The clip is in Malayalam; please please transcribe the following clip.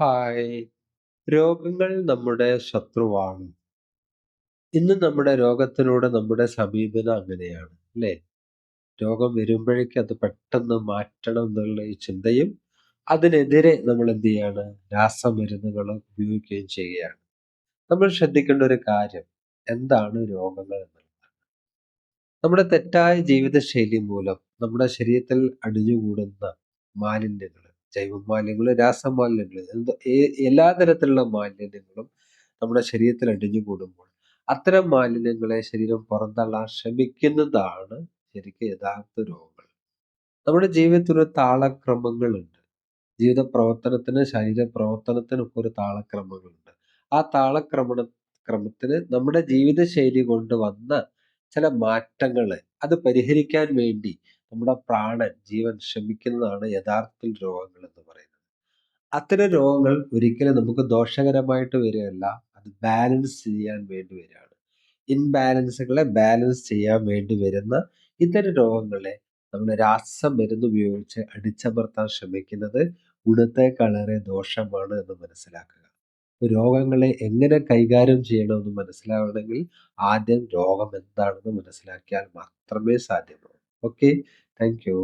ഹായ്. രോഗങ്ങൾ നമ്മുടെ ശത്രുവാണ്. ഇന്ന് നമ്മുടെ രോഗത്തിനോട് നമ്മുടെ സമീപനം അങ്ങനെയാണ്, അല്ലേ? രോഗം വരുമ്പഴേക്കും അത് പെട്ടെന്ന് മാറ്റണം എന്നുള്ള ഈ ചിന്തയും, അതിനെതിരെ നമ്മൾ എന്ത് ചെയ്യാണ്? രാസമരുന്നുകൾ ഉപയോഗിക്കുകയും ചെയ്യുകയാണ്. നമ്മൾ ശ്രദ്ധിക്കേണ്ട ഒരു കാര്യം, എന്താണ് രോഗങ്ങൾ എന്നുള്ളത്? നമ്മുടെ തെറ്റായ ജീവിതശൈലി മൂലം നമ്മുടെ ശരീരത്തിൽ അടിഞ്ഞുകൂടുന്ന മാലിന്യങ്ങൾ, ജൈവമാലിന്യങ്ങൾ, രാസമാലിന്യങ്ങൾ, എല്ലാ തരത്തിലുള്ള മാലിന്യങ്ങളും നമ്മുടെ ശരീരത്തിൽ അടിഞ്ഞുകൂടുമ്പോൾ അത്തരം മാലിന്യങ്ങളെ ശരീരം പുറന്തള്ളാൻ ശ്രമിക്കുന്നതാണ് ശരിക്കും യഥാർത്ഥ രോഗങ്ങൾ. നമ്മുടെ ജീവിതത്തിൽ ഒരു താളക്രമങ്ങളുണ്ട്. ജീവിത പ്രവർത്തനത്തിന്, ശരീര പ്രവർത്തനത്തിനൊക്കെ ഒരു താളക്രമങ്ങളുണ്ട്. ആ ക്രമത്തിന് നമ്മുടെ ജീവിതശൈലി കൊണ്ട് വന്ന ചില മാറ്റങ്ങള് അത് പരിഹരിക്കാൻ വേണ്ടി നമ്മുടെ പ്രാണൻ, ജീവൻ ശ്രമിക്കുന്നതാണ് യഥാർത്ഥത്തിൽ രോഗങ്ങൾ എന്ന് പറയുന്നത്. അത്തരം രോഗങ്ങൾ ഒരിക്കലും നമുക്ക് ദോഷകരമായിട്ട് വരികയല്ല. അത് ബാലൻസ് ചെയ്യാൻ വേണ്ടി വരികയാണ്. ഇൻബാലൻസുകളെ ബാലൻസ് ചെയ്യാൻ വേണ്ടി വരുന്ന ഇത്തരം രോഗങ്ങളെ നമ്മൾ രാസമരുന്ന് ഉപയോഗിച്ച് അടിച്ചമർത്താൻ ശ്രമിക്കുന്നത് ഗുണത്തെക്കാളേറെ ദോഷമാണ് എന്ന് മനസ്സിലാക്കുക. രോഗങ്ങളെ എങ്ങനെ കൈകാര്യം ചെയ്യണമെന്ന് മനസ്സിലാവണമെങ്കിൽ ആദ്യം രോഗം എന്താണെന്ന് മനസ്സിലാക്കിയാൽ മാത്രമേ സാധ്യമാകൂ. ഓക്കെ. Thank you.